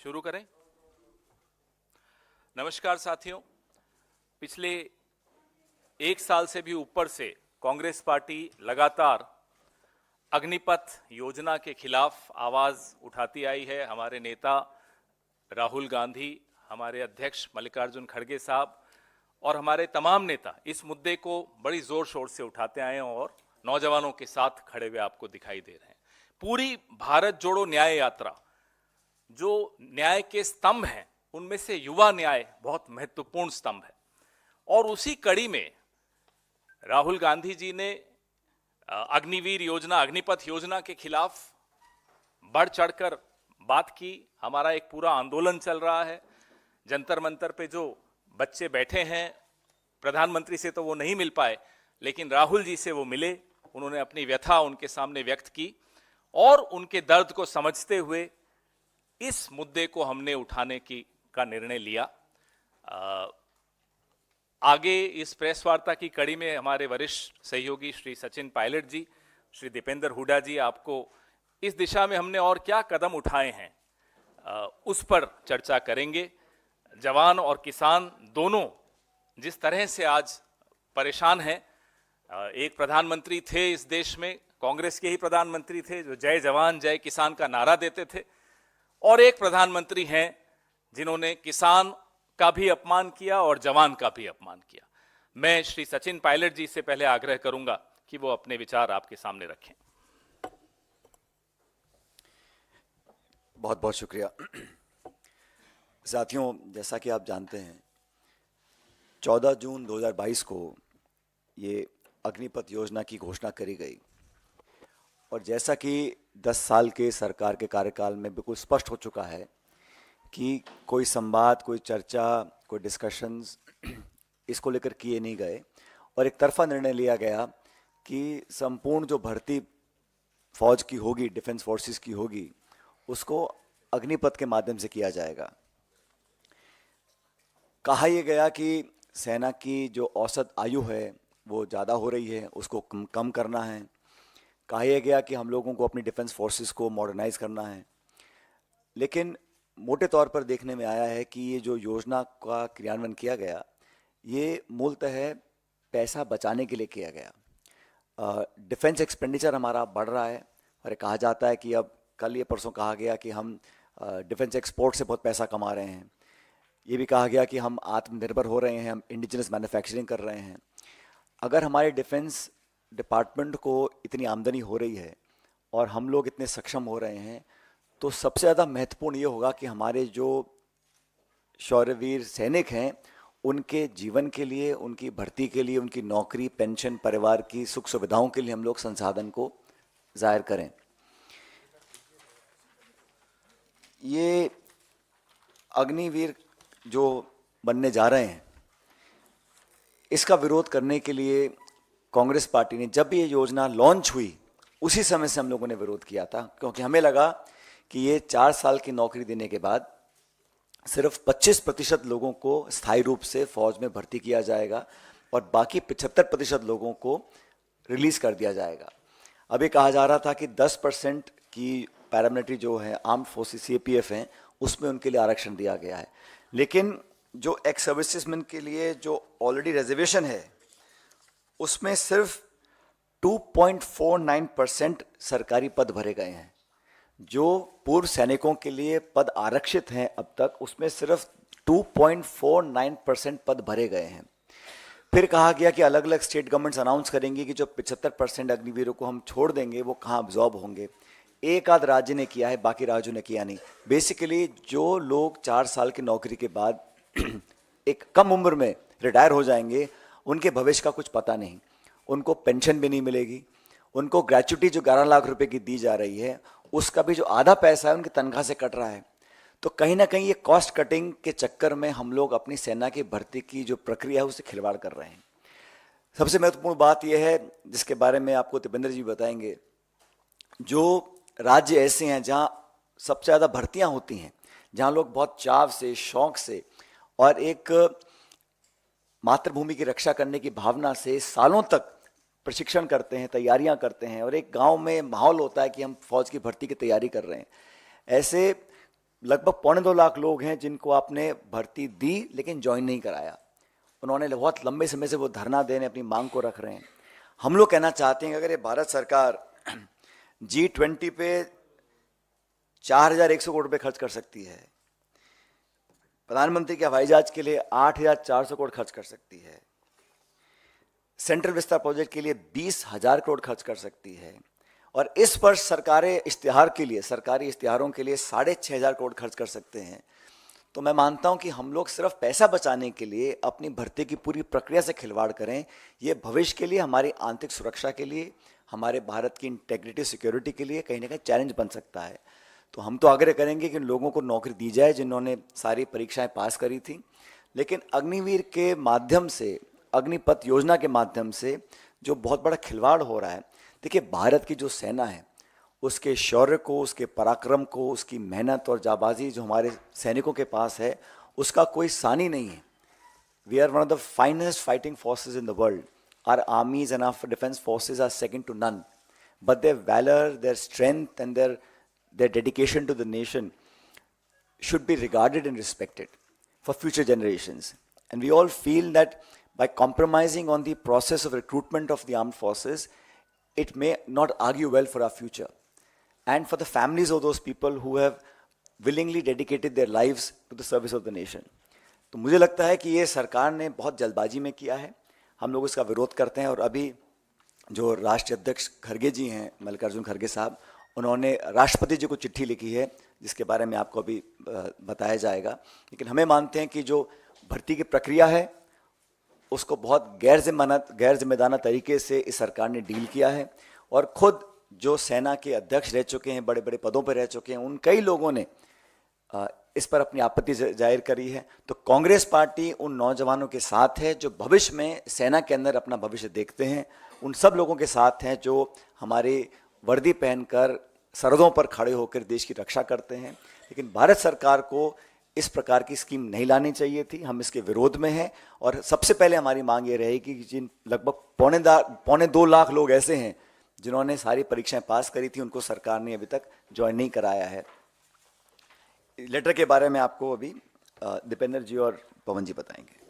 शुरू करें। नमस्कार साथियों, पिछले एक साल से भी ऊपर से कांग्रेस पार्टी लगातार अग्निपथ योजना के खिलाफ आवाज उठाती आई है। हमारे नेता राहुल गांधी, हमारे अध्यक्ष मल्लिकार्जुन खड़गे साहब और हमारे तमाम नेता इस मुद्दे को बड़ी जोर शोर से उठाते आए हैं और नौजवानों के साथ खड़े हुए आपको दिखाई दे रहे हैं। पूरी भारत जोड़ो न्याय यात्रा, जो न्याय के स्तंभ हैं उनमें से युवा न्याय बहुत महत्वपूर्ण स्तंभ है। और उसी कड़ी में राहुल गांधी जी ने अग्निवीर योजना, अग्निपथ योजना के खिलाफ बढ़ चढ़कर बात की। हमारा एक पूरा आंदोलन चल रहा है। जंतर मंतर पे जो बच्चे बैठे हैं, प्रधानमंत्री से तो वो नहीं मिल पाए, लेकिन राहुल जी से वो मिले। उन्होंने अपनी व्यथा उनके सामने व्यक्त की और उनके दर्द को समझते हुए इस मुद्दे को हमने उठाने का निर्णय लिया। आगे इस प्रेस वार्ता की कड़ी में हमारे वरिष्ठ सहयोगी श्री सचिन पायलट जी, श्री दीपेंद्र हुड्डा जी आपको इस दिशा में हमने और क्या कदम उठाए हैं उस पर चर्चा करेंगे। जवान और किसान दोनों जिस तरह से आज परेशान हैं, एक प्रधानमंत्री थे इस देश में, कांग्रेस के ही प्रधानमंत्री थे जो जय जवान जय किसान का नारा देते थे, और एक प्रधानमंत्री हैं जिन्होंने किसान का भी अपमान किया और जवान का भी अपमान किया। मैं श्री सचिन पायलट जी से पहले आग्रह करूंगा कि वो अपने विचार आपके सामने रखें। बहुत बहुत शुक्रिया। साथियों, जैसा कि आप जानते हैं 14 जून 2022 को ये अग्निपथ योजना की घोषणा करी गई और जैसा कि 10 साल के सरकार के कार्यकाल में बिल्कुल स्पष्ट हो चुका है कि कोई संवाद, कोई चर्चा, कोई डिस्कशंस इसको लेकर किए नहीं गए और एक तरफा निर्णय लिया गया कि संपूर्ण जो भर्ती फौज की होगी, डिफेंस फोर्सेस की होगी, उसको अग्निपथ के माध्यम से किया जाएगा। कहा यह गया कि सेना की जो औसत आयु है वो ज़्यादा हो रही है, उसको कम करना है। कहा यह गया कि हम लोगों को अपनी डिफेंस फोर्सेस को मॉडर्नाइज करना है। लेकिन मोटे तौर पर देखने में आया है कि ये जो योजना का क्रियान्वयन किया गया, ये मूलतः पैसा बचाने के लिए किया गया। डिफेंस एक्सपेंडिचर हमारा बढ़ रहा है और कहा जाता है कि अब कल ये परसों कहा गया कि हम डिफेंस एक्सपोर्ट से बहुत पैसा कमा रहे हैं। ये भी कहा गया कि हम आत्मनिर्भर हो रहे हैं, हम इंडिजिनस मैन्युफैक्चरिंग कर रहे हैं। अगर हमारे डिफेंस डिपार्टमेंट को इतनी आमदनी हो रही है और हम लोग इतने सक्षम हो रहे हैं, तो सबसे ज़्यादा महत्वपूर्ण ये होगा कि हमारे जो शौर्यवीर सैनिक हैं उनके जीवन के लिए, उनकी भर्ती के लिए, उनकी नौकरी, पेंशन, परिवार की सुख सुविधाओं के लिए हम लोग संसाधन को जाहिर करें। ये अग्निवीर जो बनने जा रहे हैं, इसका विरोध करने के लिए कांग्रेस पार्टी ने, जब भी ये योजना लॉन्च हुई उसी समय से हम लोगों ने विरोध किया था, क्योंकि हमें लगा कि ये 4 साल की नौकरी देने के बाद सिर्फ 25% लोगों को स्थायी रूप से फौज में भर्ती किया जाएगा और बाकी 75% लोगों को रिलीज कर दिया जाएगा। अभी कहा जा रहा था कि 10% की पैरामिलिट्री जो है, आर्म्ड फोर्सेस सीएपीएफ हैं, उसमें उनके लिए आरक्षण दिया गया है। लेकिन जो एक्स सर्विसेजमैन के लिए जो ऑलरेडी रिजर्वेशन है, उसमें सिर्फ 2.49% सरकारी पद भरे गए हैं। जो पूर्व सैनिकों के लिए पद आरक्षित हैं अब तक, उसमें सिर्फ 2.49% पद भरे गए हैं। फिर कहा गया कि अलग अलग स्टेट गवर्नमेंट्स अनाउंस करेंगी कि जो 75% अग्निवीरों को हम छोड़ देंगे वो कहाँ अब्जॉर्ब होंगे। एक आध राज्य ने किया है, बाकी राज्यों ने किया नहीं। बेसिकली जो लोग 4 साल की नौकरी के बाद एक कम उम्र में रिटायर हो जाएंगे, उनके भविष्य का कुछ पता नहीं, उनको पेंशन भी नहीं मिलेगी, उनको ग्रेच्युटी जो 11 लाख रुपए की दी जा रही है उसका भी जो आधा पैसा है उनकी तनख्वाह से कट रहा है। तो कहीं ना कहीं ये कॉस्ट कटिंग के चक्कर में हम लोग अपनी सेना की भर्ती की जो प्रक्रिया है उससे खिलवाड़ कर रहे हैं। सबसे महत्वपूर्ण बात यह है, जिसके बारे में आपको दीपेंद्र जी बताएंगे, जो राज्य ऐसे हैं जहाँ सबसे ज़्यादा भर्तियाँ होती हैं, जहाँ लोग बहुत चाव से, शौक से और एक मातृभूमि की रक्षा करने की भावना से सालों तक प्रशिक्षण करते हैं, तैयारियां करते हैं और एक गांव में माहौल होता है कि हम फौज की भर्ती की तैयारी कर रहे हैं। ऐसे लगभग 2.25 लाख लोग हैं जिनको आपने भर्ती दी लेकिन ज्वाइन नहीं कराया। उन्होंने बहुत लंबे समय से वो धरना देने अपनी मांग को रख रहे हैं। हम लोग कहना चाहते हैं कि अगर ये भारत सरकार G20 पे 4,100 करोड़ रुपए खर्च कर सकती है, प्रधानमंत्री के हवाई जहाज के लिए 8,400 करोड़ खर्च कर सकती है, सेंट्रल विस्तार प्रोजेक्ट के लिए 20,000 करोड़ खर्च कर सकती है, और इस वर्ष सरकारी इश्तिहारों के लिए 6,500 करोड़ खर्च कर सकते हैं, तो मैं मानता हूं कि हम लोग सिर्फ पैसा बचाने के लिए अपनी भर्ती की पूरी प्रक्रिया से खिलवाड़ करें, ये भविष्य के लिए, हमारी आंतरिक सुरक्षा के लिए, हमारे भारत की इंटेग्रिटी सिक्योरिटी के लिए कहीं ना कहीं चैलेंज बन सकता है। तो हम तो आग्रह करेंगे कि उन लोगों को नौकरी दी जाए जिन्होंने सारी परीक्षाएं पास करी थी, लेकिन अग्निवीर के माध्यम से, अग्निपथ योजना के माध्यम से जो बहुत बड़ा खिलवाड़ हो रहा है, देखिए भारत की जो सेना है उसके शौर्य को, उसके पराक्रम को, उसकी मेहनत और जाबाजी जो हमारे सैनिकों के पास है उसका कोई सानी नहीं है। We are one of the finest fighting forces in the world. Our armies and our defence forces are second to none, but their valour, their strength and their dedication to the nation should be regarded and respected for future generations. And we all feel that by compromising on the process of recruitment of the armed forces, it may not argue well for our future and for the families of those people who have willingly dedicated their lives to the service of the nation. तो मुझे लगता है कि ये सरकार ने बहुत जल्दबाजी में किया है, हम लोग इसका विरोध करते हैं। और अभी जो राष्ट्रीय अध्यक्ष खड़गे जी हैं, मल्लिकार्जुन खड़गे साहब, उन्होंने राष्ट्रपति जी को चिट्ठी लिखी है जिसके बारे में आपको अभी बताया जाएगा। लेकिन हमें मानते हैं कि जो भर्ती की प्रक्रिया है उसको बहुत गैर जिम्मेदाराना तरीके से इस सरकार ने डील किया है, और खुद जो सेना के अध्यक्ष रह चुके हैं, बड़े बड़े पदों पर रह चुके हैं, उन कई लोगों ने इस पर अपनी आपत्ति जाहिर करी है। तो कांग्रेस पार्टी उन नौजवानों के साथ है जो भविष्य में सेना के अंदर अपना भविष्य देखते हैं, उन सब लोगों के साथ हैं जो हमारे वर्दी पहनकर सरहदों पर खड़े होकर देश की रक्षा करते हैं। लेकिन भारत सरकार को इस प्रकार की स्कीम नहीं लानी चाहिए थी, हम इसके विरोध में हैं। और सबसे पहले हमारी मांग ये रहेगी कि जिन लगभग 2.25 लाख लोग ऐसे हैं जिन्होंने सारी परीक्षाएं पास करी थी, उनको सरकार ने अभी तक ज्वाइन नहीं कराया है। लेटर के बारे में आपको अभी दीपेंद्र जी और पवन जी बताएंगे।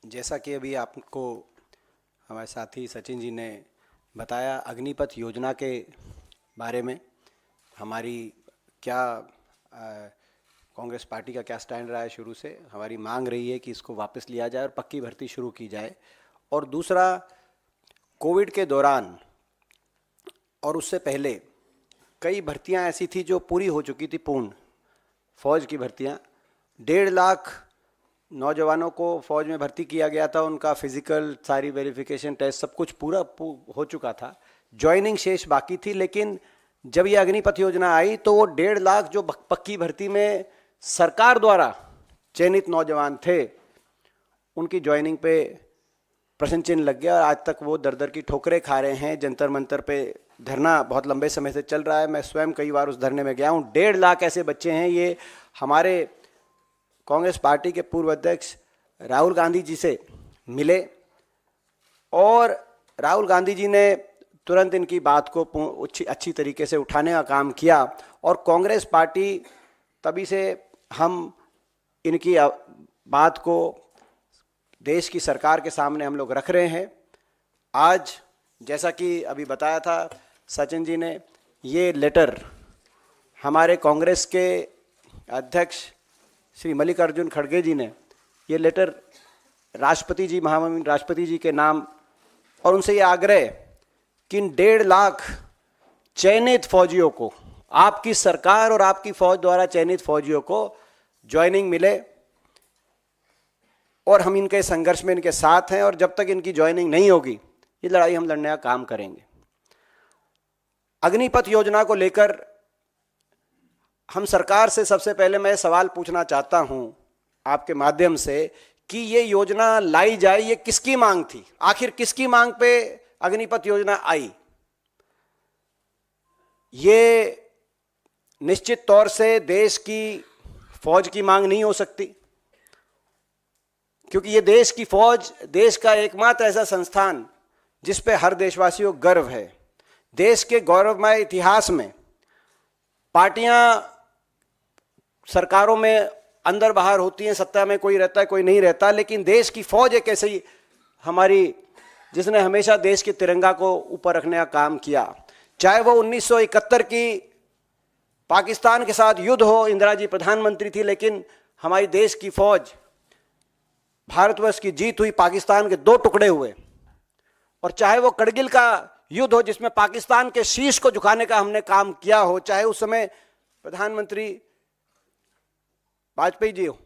जैसा कि अभी आपको हमारे साथी सचिन जी ने बताया, अग्निपथ योजना के बारे में हमारी क्या कांग्रेस पार्टी का क्या स्टैंड रहा है। शुरू से हमारी मांग रही है कि इसको वापस लिया जाए और पक्की भर्ती शुरू की जाए। और दूसरा, कोविड के दौरान और उससे पहले कई भर्तियां ऐसी थी जो पूरी हो चुकी थी, पूर्ण फौज की भर्तियां। 1.5 लाख नौजवानों को फौज में भर्ती किया गया था, उनका फिजिकल, सारी वेरिफिकेशन टेस्ट सब कुछ पूरा हो चुका था, ज्वाइनिंग शेष बाकी थी। लेकिन जब ये अग्निपथ योजना आई तो वो 1.5 लाख जो पक्की भर्ती में सरकार द्वारा चयनित नौजवान थे, उनकी ज्वाइनिंग पे प्रश्न चिन्ह लग गया और आज तक वो दर दर की ठोकरें खा रहे हैं। जंतर मंतर पे धरना बहुत लंबे समय से चल रहा है, मैं स्वयं कई बार उस धरने में गया हूँ। 1.5 लाख ऐसे बच्चे हैं। ये हमारे कांग्रेस पार्टी के पूर्व अध्यक्ष राहुल गांधी जी से मिले और राहुल गांधी जी ने तुरंत इनकी बात को अच्छी तरीके से उठाने का काम किया। और कांग्रेस पार्टी तभी से हम इनकी बात को देश की सरकार के सामने हम लोग रख रहे हैं। आज जैसा कि अभी बताया था सचिन जी ने, ये लेटर हमारे कांग्रेस के अध्यक्ष श्री मल्लिकार्जुन खड़गे जी ने ये लेटर राष्ट्रपति जी, महामहिम राष्ट्रपति जी के नाम, और उनसे ये आग्रह कि इन 1.5 लाख चयनित फौजियों को, आपकी सरकार और आपकी फौज द्वारा चयनित फौजियों को ज्वाइनिंग मिले। और हम इनके संघर्ष में इनके साथ हैं और जब तक इनकी ज्वाइनिंग नहीं होगी ये लड़ाई हम लड़ने का काम करेंगे। अग्निपथ योजना को लेकर हम सरकार से सबसे पहले मैं सवाल पूछना चाहता हूं आपके माध्यम से कि ये योजना लाई जाए, ये किसकी मांग थी? आखिर किसकी मांग पे अग्निपथ योजना आई? ये निश्चित तौर से देश की फौज की मांग नहीं हो सकती, क्योंकि ये देश की फौज देश का एकमात्र ऐसा संस्थान जिस पे हर देशवासी को गर्व है। देश के गौरवमय इतिहास में पार्टियां सरकारों में अंदर बाहर होती हैं, सत्ता में कोई रहता है कोई नहीं रहता, लेकिन देश की फौज एक ऐसी हमारी जिसने हमेशा देश के तिरंगा को ऊपर रखने का काम किया। चाहे वो 1971 की पाकिस्तान के साथ युद्ध हो, इंदिरा जी प्रधानमंत्री थी, लेकिन हमारी देश की फौज, भारतवर्ष की जीत हुई, पाकिस्तान के 2 टुकड़े हुए। और चाहे वो करगिल का युद्ध हो जिसमें पाकिस्तान के शीश को झुकाने का हमने काम किया हो, चाहे उस समय प्रधानमंत्री वाजपेयी जी हो,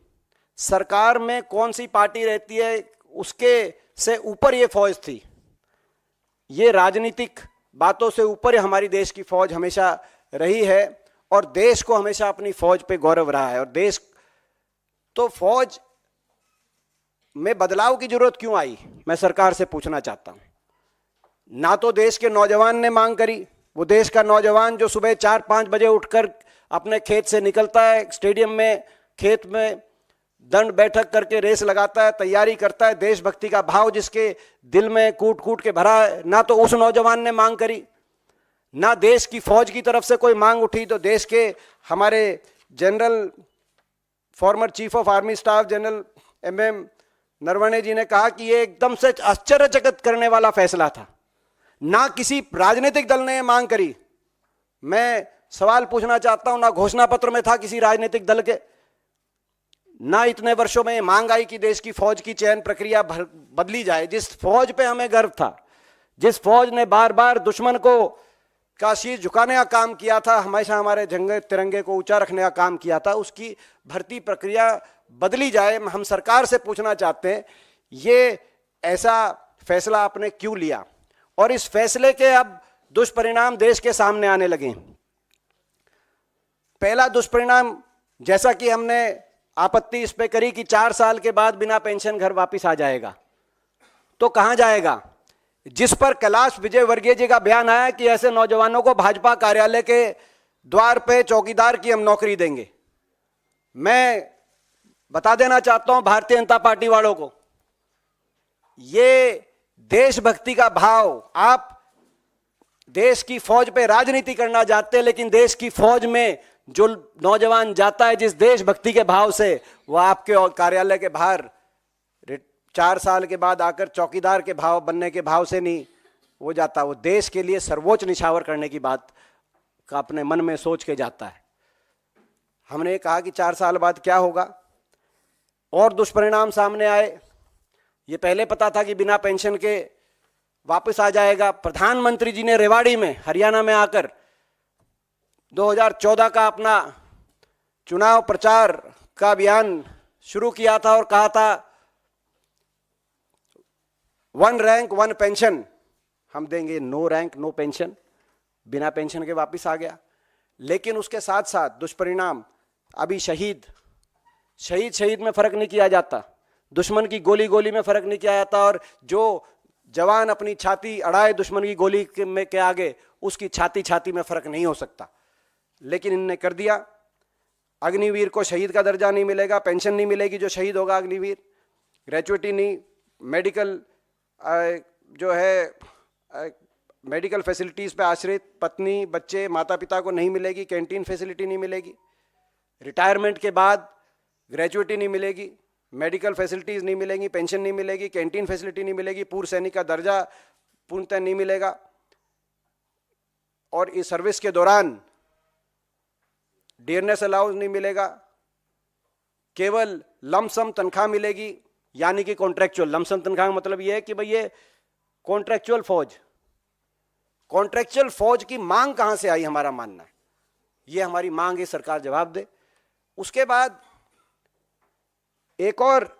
सरकार में कौन सी पार्टी रहती है उसके से ऊपर ये फौज थी। ये राजनीतिक बातों से ऊपर हमारी देश की फौज हमेशा रही है और देश को हमेशा अपनी फौज पे गौरव रहा है। और देश तो फौज में बदलाव की जरूरत क्यों आई, मैं सरकार से पूछना चाहता हूं। ना तो देश के नौजवान ने मांग करी, वो देश का नौजवान जो सुबह 4-5 बजे उठकर अपने खेत से निकलता है, स्टेडियम में खेत में दंड बैठक करके रेस लगाता है, तैयारी करता है, देशभक्ति का भाव जिसके दिल में कूट कूट के भरा है, ना तो उस नौजवान ने मांग करी, ना देश की फौज की तरफ से कोई मांग उठी। तो देश के हमारे general, former chief of army staff general MM Naravane ji ने कहा कि ये एकदम से आश्चर्यचकित करने वाला फैसला था। ना किसी राजनीतिक दल ने मांग करी। मैं सवाल पूछना चाहता हूं, ना घोषणा पत्र में था किसी राजनीतिक दल के, ना इतने वर्षों में मांग आई कि देश की फौज की चयन प्रक्रिया बदली जाए। जिस फौज पे हमें गर्व था, जिस फौज ने बार बार दुश्मन को का शीश झुकाने का काम किया था, हमेशा हमारे झंडे तिरंगे को ऊंचा रखने का काम किया था, उसकी भर्ती प्रक्रिया बदली जाए। हम सरकार से पूछना चाहते हैं, ये ऐसा फैसला आपने क्यों लिया और इस फैसले के अब दुष्परिणाम देश के सामने आने लगे। पहला दुष्परिणाम, जैसा कि हमने आपत्ति इस पे करी कि 4 साल के बाद बिना पेंशन घर वापस आ जाएगा, तो कहां जाएगा? जिस पर कैलाश विजयवर्गीय जी का बयान आया कि ऐसे नौजवानों को भाजपा कार्यालय के द्वार पे चौकीदार की हम नौकरी देंगे। मैं बता देना चाहता हूं भारतीय जनता पार्टी वालों को, ये देशभक्ति का भाव, आप देश की फौज पे राजनीति करना चाहते हैं, लेकिन देश की फौज में जो नौजवान जाता है जिस देशभक्ति के भाव से, वो आपके कार्यालय के बाहर 4 साल के बाद आकर चौकीदार के भाव बनने के भाव से नहीं वो जाता, वो देश के लिए सर्वोच्च निछावर करने की बात का अपने मन में सोच के जाता है। हमने कहा कि 4 साल बाद क्या होगा, और दुष्परिणाम सामने आए। ये पहले पता था कि बिना पेंशन के वापस आ जाएगा। प्रधानमंत्री जी ने रेवाड़ी में, हरियाणा में आकर 2014 का अपना चुनाव प्रचार का अभियान शुरू किया था और कहा था 1 रैंक 1 पेंशन हम देंगे, नो रैंक नो पेंशन, बिना पेंशन के वापस आ गया। लेकिन उसके साथ साथ दुष्परिणाम, अभी शहीद में फर्क नहीं किया जाता, दुश्मन की गोली में फर्क नहीं किया जाता, और जो जवान अपनी छाती अड़ाए दुश्मन की गोली के आगे, उसकी छाती में फर्क नहीं हो सकता। लेकिन इनने कर दिया। अग्निवीर को शहीद का दर्जा नहीं मिलेगा, पेंशन नहीं मिलेगी जो शहीद होगा अग्निवीर, ग्रेचुइटी नहीं, मेडिकल जो है मेडिकल फैसिलिटीज़ पे आश्रित पत्नी बच्चे माता पिता को नहीं मिलेगी, कैंटीन फैसिलिटी नहीं मिलेगी, रिटायरमेंट के बाद ग्रेचुइटी नहीं मिलेगी, मेडिकल फैसिलिटीज़ नहीं मिलेंगी, पेंशन नहीं मिलेगी, कैंटीन फैसिलिटी नहीं मिलेगी, पूर्व सैनिक का दर्जा पूर्णतः नहीं मिलेगा, और इस सर्विस के दौरान डियरनेस अलाउंस नहीं मिलेगा, केवल लमसम तनख्वाह मिलेगी, यानी कि कॉन्ट्रैक्चुअल। लमसम तनख्वाह का मतलब यह है कि भाई ये कॉन्ट्रैक्चुअल फौज की मांग कहां से आई, हमारा मानना है ये हमारी मांग है, सरकार जवाब दे। उसके बाद एक और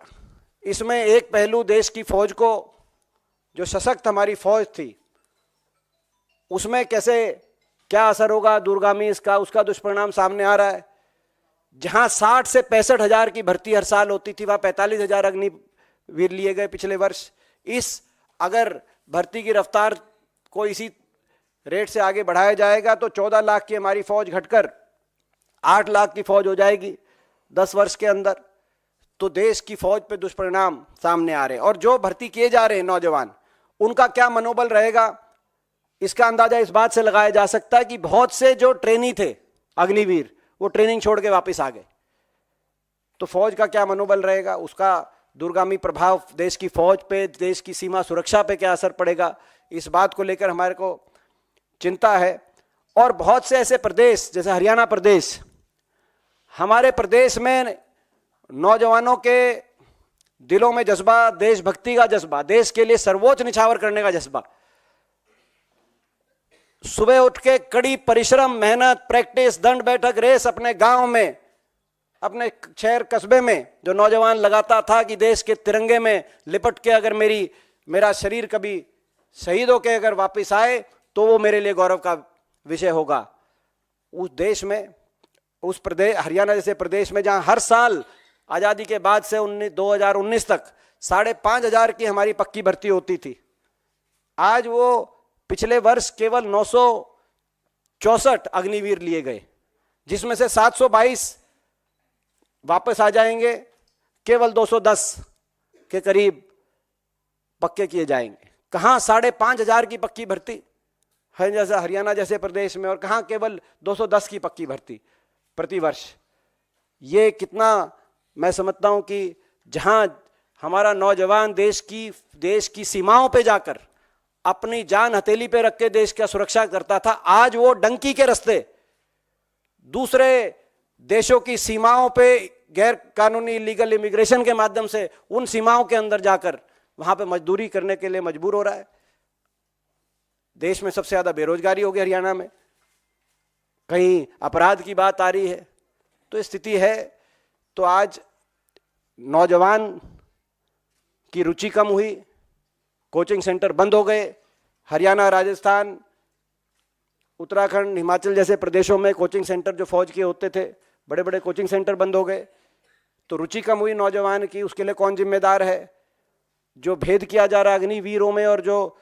इसमें एक पहलू, देश की फौज को, जो सशक्त हमारी फौज थी, उसमें कैसे क्या असर होगा दूरगामी इसका, उसका दुष्परिणाम सामने आ रहा है। जहां 60 से 65 हजार की भर्ती हर साल होती थी, वहां 45 हजार अग्निवीर लिए गए पिछले वर्ष। इस अगर भर्ती की रफ्तार को इसी रेट से आगे बढ़ाया जाएगा तो 14 लाख की हमारी फौज घटकर 8 लाख की फौज हो जाएगी 10 वर्ष के अंदर, तो देश की फौज पे दुष्परिणाम सामने आ रहे हैं। और जो भर्ती किए जा रहे हैं नौजवान, उनका क्या मनोबल रहेगा, इसका अंदाजा इस बात से लगाया जा सकता है कि बहुत से जो ट्रेनी थे अग्निवीर, वो ट्रेनिंग छोड़ के वापस आ गए। तो फौज का क्या मनोबल रहेगा, उसका दूरगामी प्रभाव देश की फौज पे, देश की सीमा सुरक्षा पे क्या असर पड़ेगा, इस बात को लेकर हमारे को चिंता है। और बहुत से ऐसे प्रदेश जैसे हरियाणा प्रदेश, हमारे प्रदेश में नौजवानों के दिलों में जज्बा, देशभक्ति का जज्बा, देश के लिए सर्वोच्च निछावर करने का जज्बा, सुबह उठ के कड़ी परिश्रम, मेहनत, प्रैक्टिस, दंड बैठक, रेस अपने गांव में, अपने शहर कस्बे में जो नौजवान लगाता था कि देश के तिरंगे में लिपट के अगर मेरा शरीर कभी शहीद होके अगर वापस आए तो वो मेरे लिए गौरव का विषय होगा। उस देश में, उस प्रदेश हरियाणा जैसे प्रदेश में जहां हर साल आज़ादी के बाद से 2019 तक 5,500 की हमारी पक्की भर्ती होती थी, आज वो पिछले वर्ष केवल 964 अग्निवीर लिए गए, जिसमें से 722 वापस आ जाएंगे, केवल 210 के करीब पक्के किए जाएंगे। कहां 5,500 की पक्की भर्ती है जैसा हरियाणा जैसे प्रदेश में, और कहां केवल 210 की पक्की भर्ती प्रति वर्ष। ये कितना, मैं समझता हूं कि जहां हमारा नौजवान देश की सीमाओं पे जाकर अपनी जान हथेली पे रख के देश का सुरक्षा करता था, आज वो डंकी के रास्ते दूसरे देशों की सीमाओं पे गैर कानूनी लीगल इमिग्रेशन के माध्यम से उन सीमाओं के अंदर जाकर वहां पे मजदूरी करने के लिए मजबूर हो रहा है। देश में सबसे ज्यादा बेरोजगारी हो गई हरियाणा में, कहीं अपराध की बात आ रही है, तो स्थिति है। तो आज नौजवान की रुचि कम हुई, कोचिंग सेंटर बंद हो गए। हरियाणा, राजस्थान, उत्तराखंड, हिमाचल जैसे प्रदेशों में कोचिंग सेंटर जो फौज के होते थे, बड़े बड़े कोचिंग सेंटर बंद हो गए। तो रुचि कम हुई नौजवान की, उसके लिए कौन जिम्मेदार है? जो भेद किया जा रहा है अग्निवीरों में और जो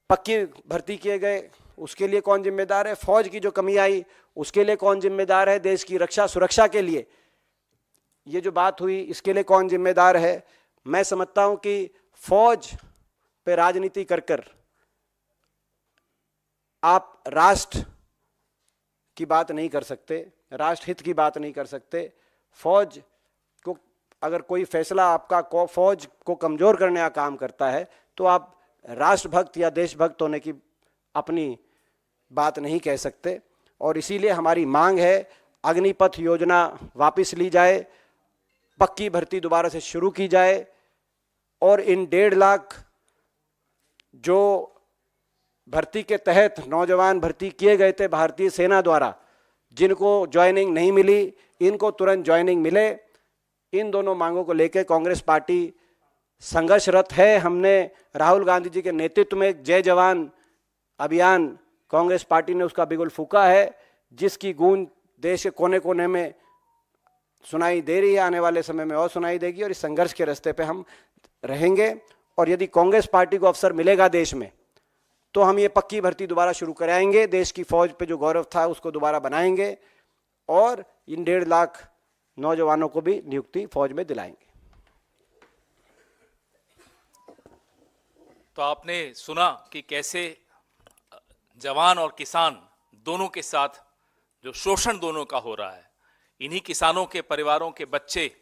पक्की भर्ती किए गए, उसके लिए कौन जिम्मेदार है? फौज की जो कमी आई, उसके लिए कौन जिम्मेदार है? देश की रक्षा सुरक्षा के लिए ये जो बात हुई, इसके लिए कौन जिम्मेदार है? मैं समझता हूं कि फौज पे राजनीति कर कर आप राष्ट्र की बात नहीं कर सकते, राष्ट्रहित की बात नहीं कर सकते। फौज को अगर कोई फैसला आपका फौज को कमजोर करने का काम करता है, तो आप राष्ट्रभक्त या देशभक्त होने की अपनी बात नहीं कह सकते। और इसीलिए हमारी मांग है, अग्निपथ योजना वापस ली जाए, पक्की भर्ती दोबारा से शुरू की जाए, और इन 1.5 लाख जो भर्ती के तहत नौजवान भर्ती किए गए थे भारतीय सेना द्वारा, जिनको ज्वाइनिंग नहीं मिली, इनको तुरंत ज्वाइनिंग मिले। इन दोनों मांगों को लेकर कांग्रेस पार्टी संघर्षरत है। हमने राहुल गांधी जी के नेतृत्व में एक जय जवान अभियान कांग्रेस पार्टी ने उसका बिगुल फूंका है, जिसकी गूंज देश के कोने कोने में सुनाई दे रही है, आने वाले समय में और सुनाई देगी। और इस संघर्ष के रास्ते पे हम रहेंगे, और यदि कांग्रेस पार्टी को अवसर मिलेगा देश में, तो हम ये पक्की भर्ती दोबारा शुरू कराएंगे, देश की फौज पे जो गौरव था उसको दोबारा बनाएंगे, और इन 1.5 लाख नौजवानों को भी नियुक्ति फौज में दिलाएंगे। तो आपने सुना कि कैसे जवान और किसान दोनों के साथ जो शोषण दोनों का हो रहा है, इन्हीं किसानों के परिवारों के बच्चे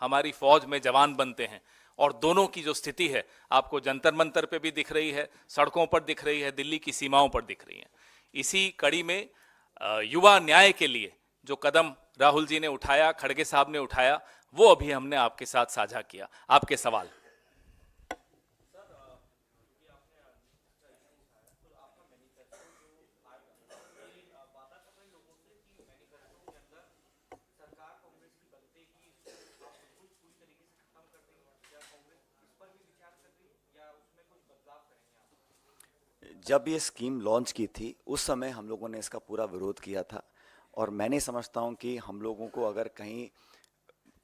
हमारी फौज में जवान बनते हैं, और दोनों की जो स्थिति है आपको जंतर मंतर पे भी दिख रही है, सड़कों पर दिख रही है, दिल्ली की सीमाओं पर दिख रही है। इसी कड़ी में युवा न्याय के लिए जो कदम राहुल जी ने उठाया, खड़गे साहब ने उठाया, वो अभी हमने आपके साथ साझा किया। आपके सवाल। जब ये स्कीम लॉन्च की थी, उस समय हम लोगों ने इसका पूरा विरोध किया था, और मैं नहीं समझता हूँ कि हम लोगों को अगर कहीं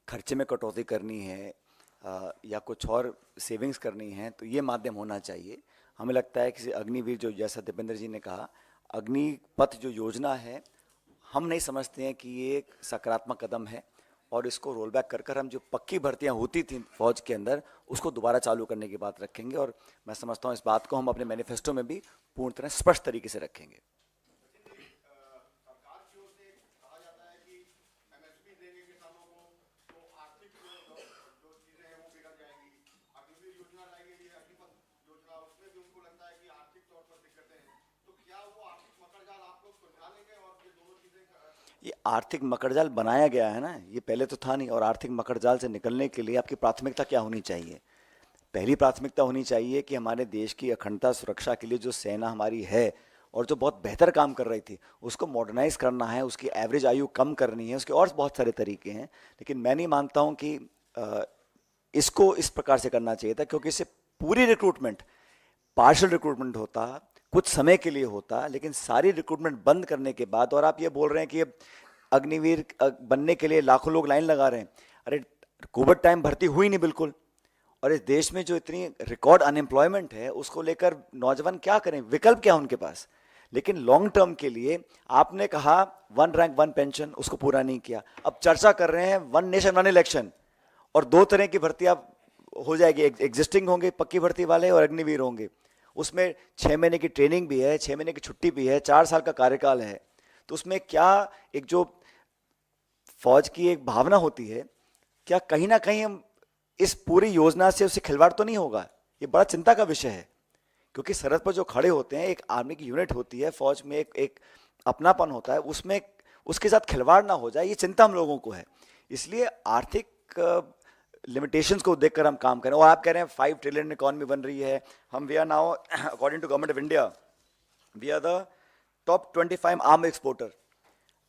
खर्चे में कटौती करनी है या कुछ और सेविंग्स करनी है, तो ये माध्यम होना चाहिए। हमें लगता है कि अग्निवीर, जो जैसा दीपेंद्र जी ने कहा, अग्निपथ जो योजना है, हम नहीं समझते हैं कि ये एक सकारात्मक कदम है, और इसको रोल बैक कर कर हम जो पक्की भर्तियां होती थी फौज के अंदर उसको दोबारा चालू करने की बात रखेंगे। और मैं समझता हूँ इस बात को हम अपने मैनिफेस्टो में भी पूर्ण तरह स्पष्ट तरीके से रखेंगे। सरकार की ओर से कहा जाता है कि एमएसपी देंगे किसानों को तो आर्थिक जो चीजें हैं वो बिगड़ जाएंगी। अग्निवीर योजना लाई गई है, अग्निपथ योजना, उसमें भी उनको लगता है कि आर्थिक तौर पर दिक्कतें हैं। तो क्या वो आर्थिक मकड़जाल आप लोग सुलझा लेंगे और ये दोनों चीजें ये आर्थिक मकड़जाल बनाया गया है ना, ये पहले तो था नहीं। और आर्थिक मकड़जाल से निकलने के लिए आपकी प्राथमिकता क्या होनी चाहिए? पहली प्राथमिकता होनी चाहिए कि हमारे देश की अखंडता सुरक्षा के लिए जो सेना हमारी है और जो बहुत बेहतर काम कर रही थी उसको मॉडर्नाइज करना है, उसकी एवरेज आयु कम करनी है, उसके और बहुत सारे तरीके हैं। लेकिन मैं नहीं मानता हूं कि इसको इस प्रकार से करना चाहिए था, क्योंकि इससे पूरी रिक्रूटमेंट पार्शियल रिक्रूटमेंट होता, कुछ समय के लिए होता, लेकिन सारी रिक्रूटमेंट बंद करने के बाद, और आप ये बोल रहे हैं कि अग्निवीर बनने के लिए लाखों लोग लाइन लगा रहे हैं। अरे कोविड टाइम भर्ती हुई नहीं बिल्कुल, और इस देश में जो इतनी रिकॉर्ड अनएम्प्लॉयमेंट है उसको लेकर नौजवान क्या करें, विकल्प क्या उनके पास? लेकिन लॉन्ग टर्म के लिए आपने कहा 1 रैंक 1 पेंशन, उसको पूरा नहीं किया। अब चर्चा कर रहे हैं 1 नेशन 1 इलेक्शन, और 2 तरह की भर्ती आप हो जाएगी, एग्जिस्टिंग होंगे पक्की भर्ती वाले और अग्निवीर होंगे। उसमें 6 महीने की ट्रेनिंग भी है, 6 महीने की छुट्टी भी है, 4 साल का कार्यकाल है। तो उसमें क्या एक जो फौज की एक भावना होती है, क्या कहीं ना कहीं हम इस पूरी योजना से उससे खिलवाड़ तो नहीं होगा? ये बड़ा चिंता का विषय है, क्योंकि सरहद पर जो खड़े होते हैं, एक आर्मी की यूनिट होती है, फौज में एक अपनापन होता है, उसमें उसके साथ खिलवाड़ ना हो जाए, ये चिंता हम लोगों को है। इसलिए आर्थिक लिमिटेशंस को देखकर हम काम करें। और आप कह रहे हैं 5 ट्रिलियन इकॉनमी बन रही है, हम we are now according to Government of India we are the top 25 arm exporter.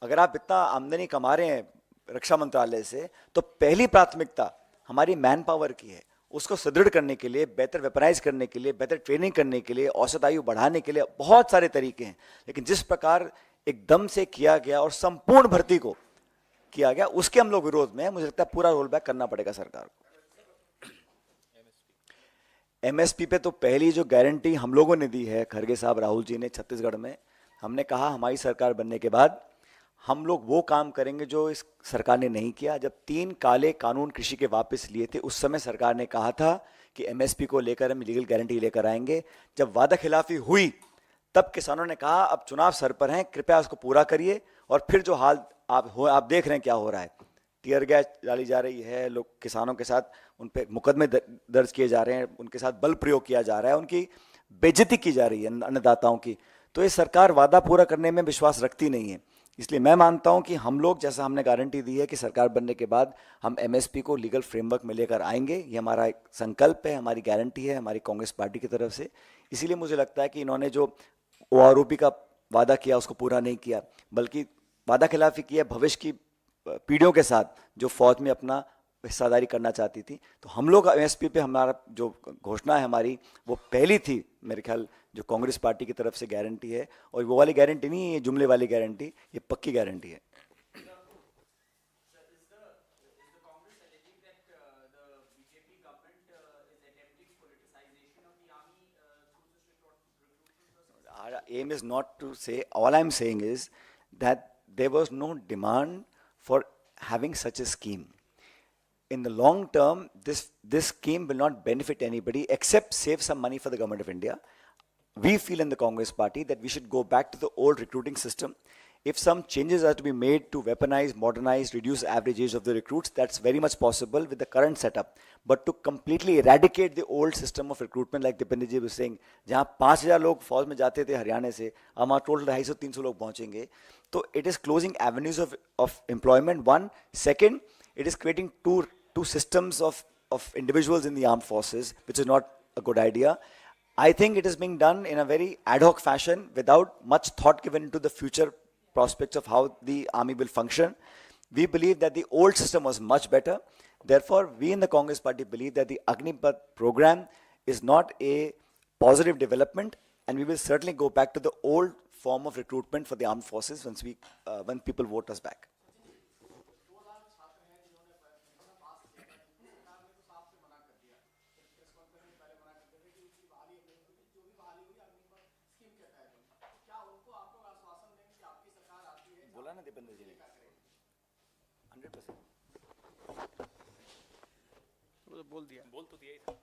अगर आप इतना आमदनी कमा रहे हैं रक्षा मंत्रालय से, तो पहली प्राथमिकता हमारी मैन पावर की है, उसको सुदृढ़ करने के लिए, बेहतर वेपनाइज करने के लिए, बेहतर ट्रेनिंग करने के लिए, औसत आयु बढ़ाने के लिए बहुत सारे तरीके हैं। लेकिन जिस प्रकार एकदम से किया गया और संपूर्ण भर्ती को किया गया, उसके हम लोग विरोध में हैं। मुझे लगता है पूरा रोल बैक करना पड़ेगा सरकार को। एमएसपी पे तो पहली जो गारंटी हम लोगों ने दी है, खड़गे साहब, राहुल जी ने छत्तीसगढ़ में, हमने कहा हमारी सरकार बनने के बाद हम लोग वो काम करेंगे जो इस सरकार ने नहीं किया। जब 3 काले कानून कृषि के वापस लिए थे, उस समय सरकार ने कहा था कि एमएसपी को लेकर हम लीगल गारंटी लेकर आएंगे। जब वादा खिलाफी हुई, तब किसानों ने कहा अब चुनाव सर पर हैं, कृपया उसको पूरा करिए। और फिर जो हाल आप देख रहे हैं क्या हो रहा है, टीयर गैस डाली जा रही है, लोग किसानों के साथ उन पे मुकदमे दर्ज किए जा रहे हैं, उनके साथ बल प्रयोग किया जा रहा है, उनकी बेइज्जती की जा रही है अन्नदाताओं की। तो ये सरकार वादा पूरा करने में विश्वास रखती नहीं है। इसलिए मैं मानता हूं कि हम लोग, जैसा हमने गारंटी दी है कि सरकार बनने के बाद हम एमएसपी को लीगल फ्रेमवर्क में लेकर आएंगे, ये हमारा एक संकल्प है, हमारी गारंटी है हमारी कांग्रेस पार्टी की तरफ से। इसीलिए मुझे लगता है कि इन्होंने जो ओआरओपी का वादा किया उसको पूरा नहीं किया, बल्कि वादा खिलाफी किया भविष्य की पीढ़ियों के साथ जो फौज में अपना हिस्सादारी करना चाहती थी। तो हम लोग एमएसपी पे हमारा जो घोषणा है हमारी, वो पहली थी मेरे ख्याल जो कांग्रेस पार्टी की तरफ से गारंटी है। और वो वाली गारंटी नहीं है ये जुमले वाली गारंटी, ये पक्की गारंटी है। Our aim is not to say, all I'm saying is that there was no demand for having such a scheme. In the long term, this scheme will not benefit anybody except save some money for the government of India. We feel in the Congress party that we should go back to the old recruiting system. If some changes are to be made to weaponize, modernize, reduce average age of the recruits, that's very much possible with the current setup. But to completely eradicate the old system of recruitment, like Dipender ji was saying, जहाँ 5,000 लोग फौज में जाते थे हरियाणा से, अब वहाँ total 250-300 लोग पहुँचेंगे, तो it is closing avenues of employment. One, second, it is creating two systems of individuals in the armed forces, which is not a good idea. I think it is being done in a very ad hoc fashion without much thought given into the future prospects of how the army will function. We believe that the old system was much better. Therefore, we in the Congress party believe that the Agnipath program is not a positive development, and we will certainly go back to the old form of recruitment for the armed forces when people vote us back. बोला ना दीपेंद्र वो तो बोल दिया। बोल तो दिया ही था।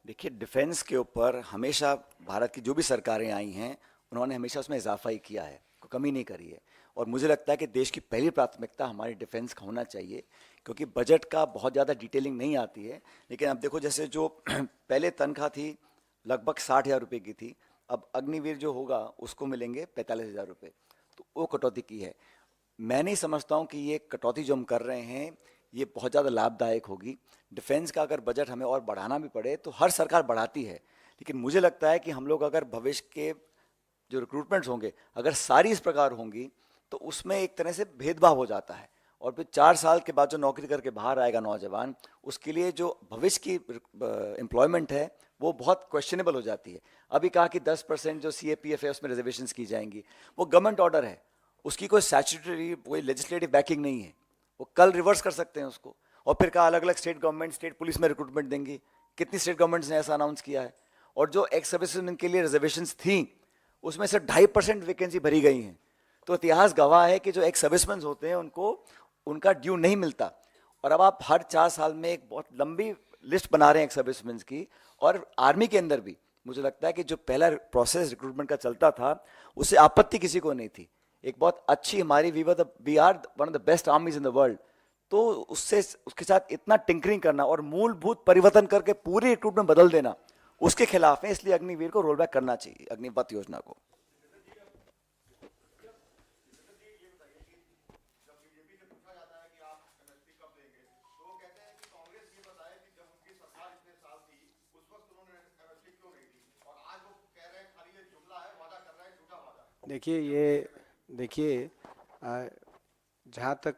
देखिए, डिफेंस के ऊपर हमेशा भारत की जो भी सरकारें आई हैं उन्होंने हमेशा उसमें इजाफा ही किया है, कोई कमी नहीं करी है। और मुझे लगता है कि देश की पहली प्राथमिकता हमारी डिफेंस का होना चाहिए, क्योंकि बजट का बहुत ज़्यादा डिटेलिंग नहीं आती है। लेकिन अब देखो, जैसे जो पहले तनख्वाह थी लगभग 60,000 रुपये की थी, अब अग्निवीर जो होगा उसको मिलेंगे 45,000 रुपये, तो वो कटौती की है। मैं नहीं समझता हूँ कि ये कटौती जो हम कर रहे हैं ये बहुत ज़्यादा लाभदायक होगी। डिफेंस का अगर बजट हमें और बढ़ाना भी पड़े तो हर सरकार बढ़ाती है, लेकिन मुझे लगता है कि हम लोग अगर भविष्य के जो रिक्रूटमेंट्स होंगे अगर सारी इस प्रकार होंगी तो उसमें एक तरह से भेदभाव हो जाता है, और फिर 4 साल के बाद जो नौकरी करके बाहर आएगा नौजवान, उसके लिए जो भविष्य की एम्प्लॉयमेंट है वो बहुत क्वेश्चनेबल हो जाती है। अभी कहा कि 10% जो CAPF है उसमें रिजर्वेशंस की जाएंगी, वो गवर्नमेंट ऑर्डर है, उसकी कोई स्टैट्यूटरी कोई लेजिस्लेटिव बैकिंग नहीं है, वो कल रिवर्स कर सकते हैं उसको। और फिर कहा अलग अलग स्टेट गवर्नमेंट स्टेट पुलिस में रिक्रूटमेंट देंगी, कितनी स्टेट गवर्नमेंट्स ने ऐसा अनाउंस किया है। और जो एक्स सर्विसमैन के लिए रिजर्वेशंस थी उसमें से 2.5% वैकेंसी भरी गई हैं। तो इतिहास गवाह है कि जो एक्स सर्विसमैन होते हैं उनको उनका ड्यू नहीं मिलता। और अब आप हर 4 साल में एक बहुत लंबी लिस्ट बना रहे हैं एक्स सर्विसमैन की। और आर्मी के अंदर भी मुझे लगता है कि जो पहला प्रोसेस रिक्रूटमेंट का चलता था उससे आपत्ति किसी को नहीं थी। एक बहुत अच्छी हमारी we are one of the best armies in the world, तो उससे उसके साथ इतना टिंकरिंग करना और मूलभूत परिवर्तन करके पूरी रिक्रूटमेंट बदल देना उसके खिलाफ है। इसलिए अग्निवीर को रोल बैक करना चाहिए, अग्निपथ योजना को। जब बीजेपी से पूछा जाता है कि आप MSP कब देंगे तो वो कहते हैं कि कांग्रेस ये बताए कि जब उनकी सरकार इतने साल थी उस वक्त उन्होंने MSP क्यों नहीं दी, और आज वो कह रहे हैं खाली ये जुमला है, वादा कर रहे हैं, झूठा वादा। देखिए जहाँ तक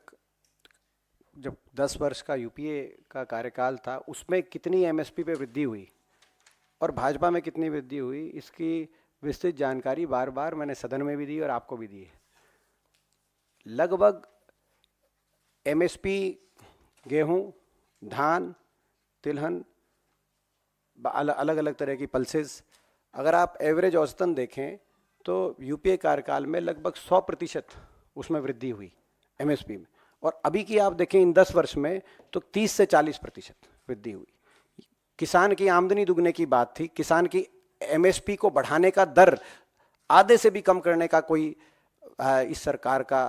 जब 10 वर्ष का यूपीए का कार्यकाल था उसमें कितनी एमएसपी पे वृद्धि हुई और भाजपा में कितनी वृद्धि हुई, इसकी विस्तृत जानकारी बार बार मैंने सदन में भी दी और आपको भी दी है। लगभग एमएसपी गेहूं, धान, तिलहन, अलग अलग तरह की पल्सेस, अगर आप एवरेज औसतन देखें तो यूपीए कार्यकाल में लगभग 100% उसमें वृद्धि हुई एमएसपी में। और अभी की आप देखें इन 10 वर्ष में तो 30 से 40% वृद्धि हुई। किसान की आमदनी दुगने की बात थी, किसान की एमएसपी को बढ़ाने का दर आधे से भी कम करने का कोई इस सरकार का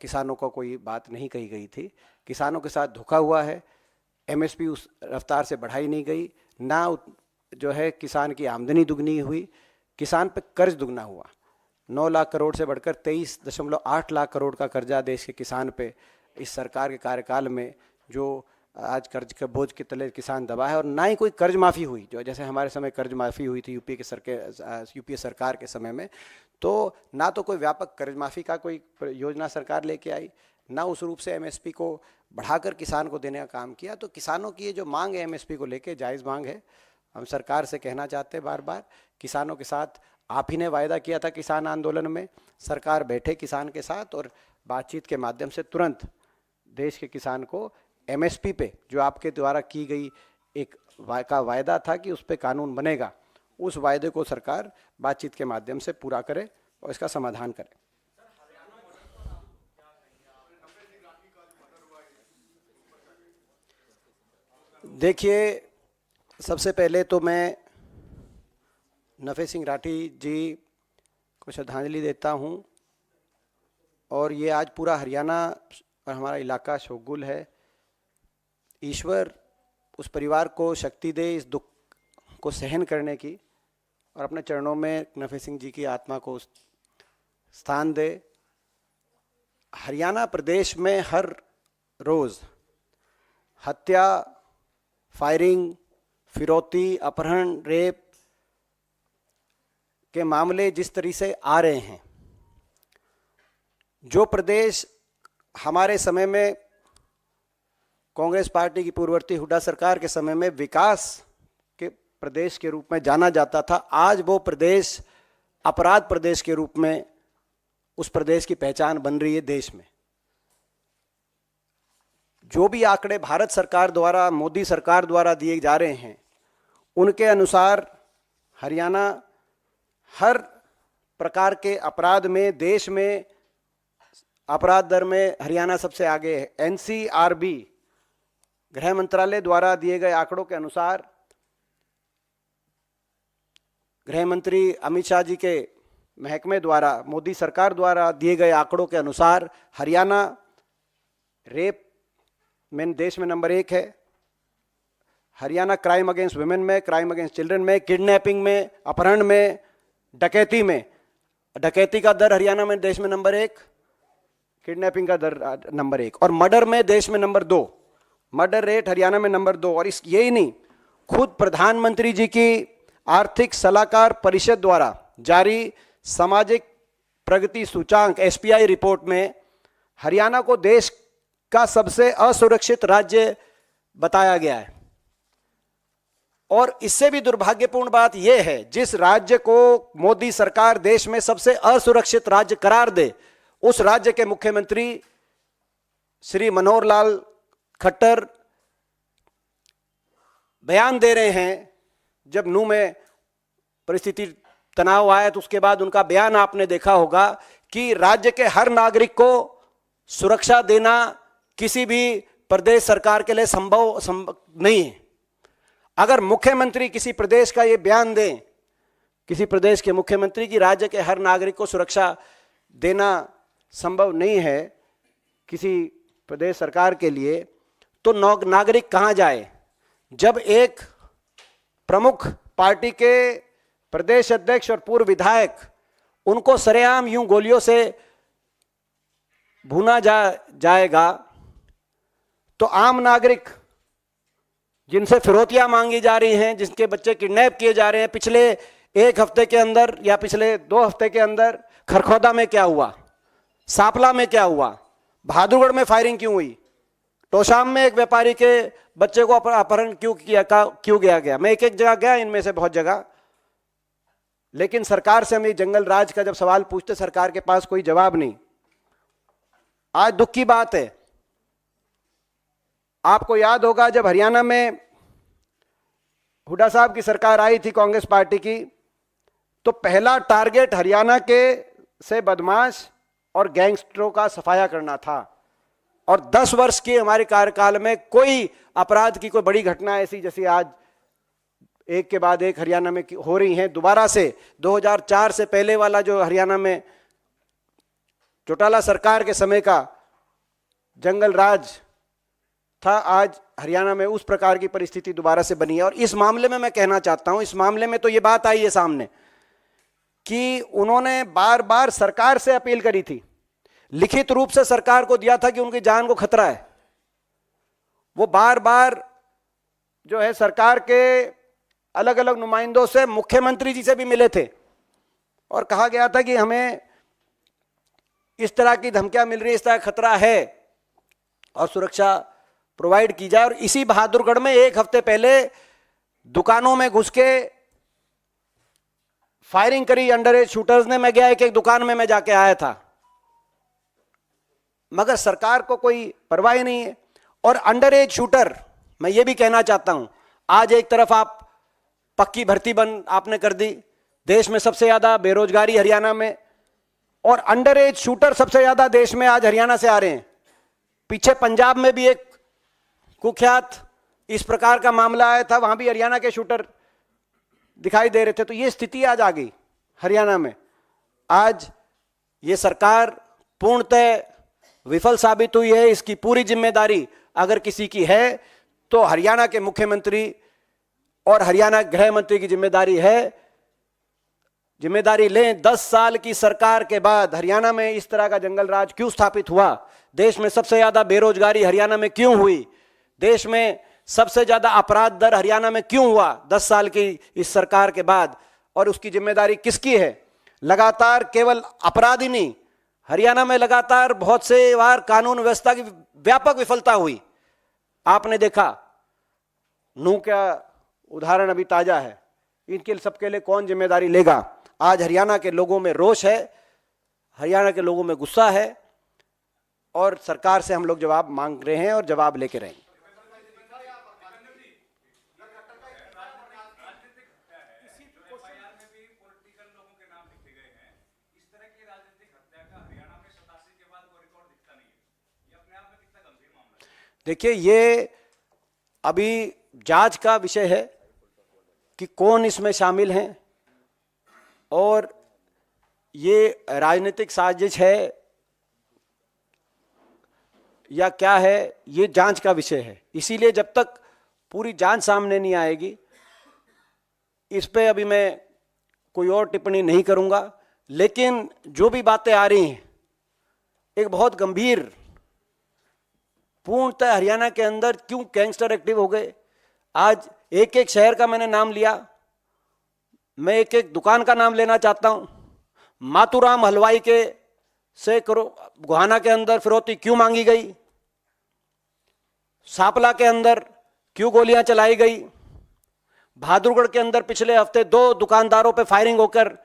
किसानों को कोई बात नहीं कही गई थी। किसानों के साथ धोखा हुआ है, एमएसपी उस रफ्तार से बढ़ाई नहीं गई, ना जो है किसान की आमदनी दुगनी हुई, किसान पे कर्ज दुगना हुआ। 9 लाख करोड़ से बढ़कर 23.8 लाख करोड़ का कर्जा देश के किसान पे इस सरकार के कार्यकाल में जो आज कर्ज के बोझ के तले किसान दबा है। और ना ही कोई कर्ज माफ़ी हुई, जो जैसे हमारे समय कर्ज माफ़ी हुई थी यूपीए सरकार के समय में, तो ना तो कोई व्यापक कर्ज माफ़ी का कोई योजना सरकार लेके आई, ना उस रूप से एमएसपी को बढ़ाकर किसान को देने का काम किया। तो किसानों की ये जो मांग है एमएसपी को लेके जायज़ मांग है। हम सरकार से कहना चाहते हैं बार बार, किसानों के साथ आप ही ने वायदा किया था किसान आंदोलन में, सरकार बैठे किसान के साथ और बातचीत के माध्यम से तुरंत देश के किसान को एमएसपी पे जो आपके द्वारा की गई एक वायदा था कि उस पर कानून बनेगा, उस वायदे को सरकार बातचीत के माध्यम से पूरा करे और इसका समाधान करे। देखिए, सबसे पहले तो मैं नफे सिंह राठी जी को श्रद्धांजलि देता हूं। और ये आज पूरा हरियाणा और हमारा इलाका शोकगुल है। ईश्वर उस परिवार को शक्ति दे इस दुख को सहन करने की, और अपने चरणों में नफे सिंह जी की आत्मा को स्थान दे। हरियाणा प्रदेश में हर रोज़ हत्या, फायरिंग, फिरौती, अपहरण, रेप, के मामले जिस तरीके से आ रहे हैं, जो प्रदेश हमारे समय में कांग्रेस पार्टी की पूर्ववर्ती हुड्डा सरकार के समय में विकास के प्रदेश के रूप में जाना जाता था, आज वो प्रदेश अपराध प्रदेश के रूप में उस प्रदेश की पहचान बन रही है देश में। जो भी आंकड़े भारत सरकार द्वारा, मोदी सरकार द्वारा दिए जा रहे हैं, उनके अनुसार हरियाणा हर प्रकार के अपराध में, देश में अपराध दर में हरियाणा सबसे आगे है। एनसीआरबी, गृह मंत्रालय द्वारा दिए गए आंकड़ों के अनुसार, गृह मंत्री अमित शाह जी के महकमे द्वारा, मोदी सरकार द्वारा दिए गए आंकड़ों के अनुसार हरियाणा रेप में देश में नंबर 1 है। हरियाणा क्राइम अगेंस्ट वुमेन में, क्राइम अगेंस्ट चिल्ड्रन में, किडनैपिंग में, अपहरण में, डकैती में, डकैती का दर हरियाणा में देश में नंबर 1, किडनैपिंग का दर नंबर 1, और मर्डर में देश में नंबर 2, मर्डर रेट हरियाणा में नंबर 2। और यही नहीं, खुद प्रधानमंत्री जी की आर्थिक सलाहकार परिषद द्वारा जारी सामाजिक प्रगति सूचांक SPI रिपोर्ट में हरियाणा को देश का सबसे असुरक्षित राज्य बताया गया है। और इससे भी दुर्भाग्यपूर्ण बात यह है, जिस राज्य को मोदी सरकार देश में सबसे असुरक्षित राज्य करार दे, उस राज्य के मुख्यमंत्री श्री मनोहर लाल खट्टर बयान दे रहे हैं। जब नूह में परिस्थिति तनाव आया तो उसके बाद उनका बयान आपने देखा होगा कि राज्य के हर नागरिक को सुरक्षा देना किसी भी प्रदेश सरकार के लिए संभव नहीं है। अगर मुख्यमंत्री किसी प्रदेश का ये बयान दें, किसी प्रदेश के मुख्यमंत्री की राज्य के हर नागरिक को सुरक्षा देना संभव नहीं है किसी प्रदेश सरकार के लिए, तो नागरिक कहां जाए? जब एक प्रमुख पार्टी के प्रदेश अध्यक्ष और पूर्व विधायक, उनको सरेआम यूं गोलियों से भूना जाएगा, तो आम नागरिक जिनसे फिरौतियां मांगी जा रही हैं, जिनके बच्चे किडनैप किए जा रहे हैं, पिछले 1 हफ्ते के अंदर या पिछले 2 हफ्ते के अंदर खरखौदा में क्या हुआ, सांपला में क्या हुआ, बहादुरगढ़ में फायरिंग क्यों हुई, तोशाम में एक व्यापारी के बच्चे को अपहरण क्यों गया। मैं एक जगह गया, इनमें से बहुत जगह, लेकिन सरकार से हम ये जंगल राज का जब सवाल पूछते, सरकार के पास कोई जवाब नहीं। आज दुख की बात है, आपको याद होगा जब हरियाणा में हुड्डा साहब की सरकार आई थी कांग्रेस पार्टी की, तो पहला टारगेट हरियाणा के से बदमाश और गैंगस्टरों का सफाया करना था। और 10 वर्ष के हमारे कार्यकाल में कोई अपराध की कोई बड़ी घटना ऐसी जैसी आज एक के बाद एक हरियाणा में हो रही हैं। दोबारा से 2004 से पहले वाला जो हरियाणा में चौटाला सरकार के समय का जंगल राज था, आज हरियाणा में उस प्रकार की परिस्थिति दोबारा से बनी है। और इस मामले में मैं कहना चाहता हूं, इस मामले में तो ये बात आई है सामने कि उन्होंने बार बार सरकार से अपील करी थी, लिखित रूप से सरकार को दिया था कि उनकी जान को खतरा है। वो बार बार जो है सरकार के अलग अलग नुमाइंदों से, मुख्यमंत्री जी से भी मिले थे और कहा गया था कि हमें इस तरह की धमकियां मिल रही है, इस तरह खतरा है और सुरक्षा प्रोवाइड की जाए। और इसी बहादुरगढ़ में 1 हफ्ते पहले दुकानों में घुस के फायरिंग करी अंडर एज शूटर्स ने। मैं गया, एक दुकान में मैं जाके आया था, मगर सरकार को कोई परवाह नहीं है। और अंडर एज शूटर, मैं ये भी कहना चाहता हूं, आज एक तरफ आप पक्की भर्ती बंद आपने कर दी, देश में सबसे ज्यादा बेरोजगारी हरियाणा में, और अंडर एज शूटर सबसे ज्यादा देश में आज हरियाणा से आ रहे हैं। पीछे पंजाब में भी एक कुख्यात इस प्रकार का मामला आया था, वहां भी हरियाणा के शूटर दिखाई दे रहे थे। तो ये स्थिति आज आ गई हरियाणा में। आज ये सरकार पूर्णतः विफल साबित हुई है। इसकी पूरी जिम्मेदारी अगर किसी की है तो हरियाणा के मुख्यमंत्री और हरियाणा गृह मंत्री की जिम्मेदारी है। जिम्मेदारी लें। 10 साल की सरकार के बाद हरियाणा में इस तरह का जंगल राज क्यों स्थापित हुआ? देश में सबसे ज्यादा बेरोजगारी हरियाणा में क्यों हुई? देश में सबसे ज्यादा अपराध दर हरियाणा में क्यों हुआ 10 साल की इस सरकार के बाद? और उसकी जिम्मेदारी किसकी है? लगातार केवल अपराध ही नहीं, हरियाणा में लगातार बहुत से बार कानून व्यवस्था की व्यापक विफलता हुई। आपने देखा, नूह का उदाहरण अभी ताजा है। इनके सबके लिए कौन जिम्मेदारी लेगा? आज हरियाणा के लोगों में रोष है, हरियाणा के लोगों में गुस्सा है, और सरकार से हम लोग जवाब मांग रहे हैं और जवाब लेके रहेंगे। देखिए, ये अभी जांच का विषय है कि कौन इसमें शामिल हैं, और ये राजनीतिक साजिश है या क्या है, ये जांच का विषय है। इसीलिए जब तक पूरी जांच सामने नहीं आएगी, इस पे अभी मैं कोई और टिप्पणी नहीं करूंगा। लेकिन जो भी बातें आ रही हैं, एक बहुत गंभीर, पूर्णतः हरियाणा के अंदर क्यों गैंगस्टर एक्टिव हो गए। आज एक एक शहर का मैंने नाम लिया, मैं एक एक दुकान का नाम लेना चाहता हूं। मातूराम हलवाई के से गोहाना के अंदर फिरौती क्यों मांगी गई? सापला के अंदर क्यों गोलियां चलाई गई? बहादुरगढ़ के अंदर पिछले हफ्ते 2 दुकानदारों पे फायरिंग होकर,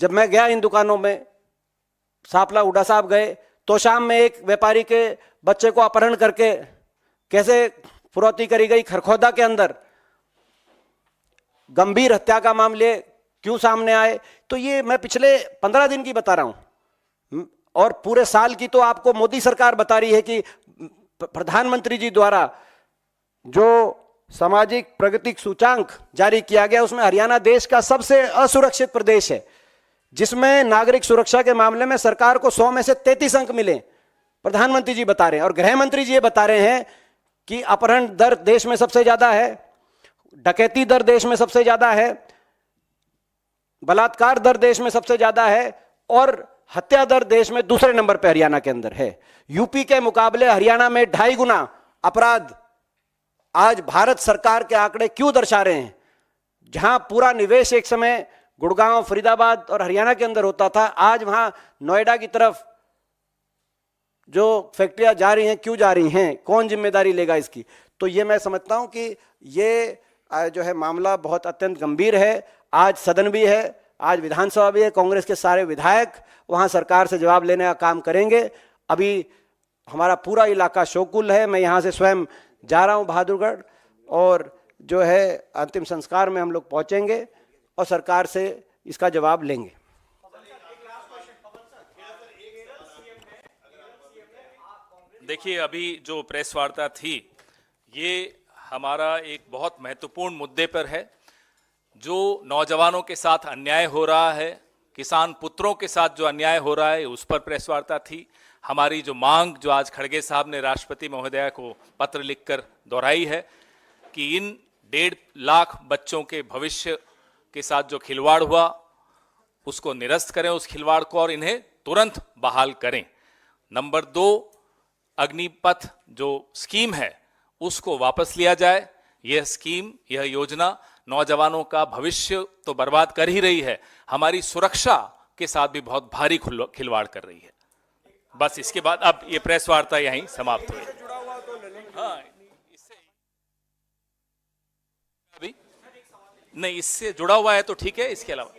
जब मैं गया इन दुकानों में, सापला उड़ा साहब गए तो शाम में एक व्यापारी के बच्चे को अपहरण करके कैसे फिरौती करी गई। खरखोदा के अंदर गंभीर हत्या का मामले क्यों सामने आए? तो ये मैं पिछले 15 दिन की बता रहा हूं, और पूरे साल की तो आपको मोदी सरकार बता रही है कि प्रधानमंत्री जी द्वारा जो सामाजिक प्रगति सूचांक जारी किया गया, उसमें हरियाणा देश का सबसे असुरक्षित प्रदेश है, जिसमें नागरिक सुरक्षा के मामले में सरकार को 100 में से 33 अंक मिले। प्रधानमंत्री जी बता रहे हैं, और गृह मंत्री जी ये बता रहे हैं कि अपहरण दर देश में सबसे ज्यादा है, डकैती दर देश में सबसे ज्यादा है, बलात्कार दर देश में सबसे ज्यादा है, और हत्या दर देश में दूसरे नंबर पर हरियाणा के अंदर है। यूपी के मुकाबले हरियाणा में 2.5 गुना अपराध आज भारत सरकार के आंकड़े क्यों दर्शा रहे हैं? जहां पूरा निवेश एक समय गुड़गांव, फरीदाबाद और हरियाणा के अंदर होता था, आज वहां नोएडा की तरफ जो फैक्ट्रियां जा रही हैं, क्यों जा रही हैं? कौन जिम्मेदारी लेगा इसकी? तो ये मैं समझता हूं कि ये जो है मामला बहुत अत्यंत गंभीर है। आज सदन भी है, आज विधानसभा भी है, कांग्रेस के सारे विधायक वहां सरकार से जवाब लेने का काम करेंगे। अभी हमारा पूरा इलाका शोकुल है, मैं यहां से स्वयं जा रहा हूं बहादुरगढ़, और जो है अंतिम संस्कार में हम लोग पहुंचेंगे और सरकार से इसका जवाब लेंगे। देखिए, अभी जो प्रेस वार्ता थी, ये हमारा एक बहुत महत्वपूर्ण मुद्दे पर है। जो नौजवानों के साथ अन्याय हो रहा है, किसान पुत्रों के साथ जो अन्याय हो रहा है, उस पर प्रेस वार्ता थी। हमारी जो मांग, जो आज खड़गे साहब ने राष्ट्रपति महोदया को पत्र लिखकर दोहराई है कि इन 1.5 लाख बच्चों के भविष्य के साथ जो खिलवाड़ हुआ, उसको निरस्त करें, उस खिलवाड़ को, और इन्हें तुरंत बहाल करें। नंबर 2, अग्निपथ जो स्कीम है उसको वापस लिया जाए। यह स्कीम, यह योजना नौजवानों का भविष्य तो बर्बाद कर ही रही है, हमारी सुरक्षा के साथ भी बहुत भारी खिलवाड़ कर रही है। बस इसके बाद अब ये प्रेस वार्ता यहीं समाप्त हुई। हाँ, इससे अभी नहीं, इससे जुड़ा हुआ है तो ठीक है, इसके अलावा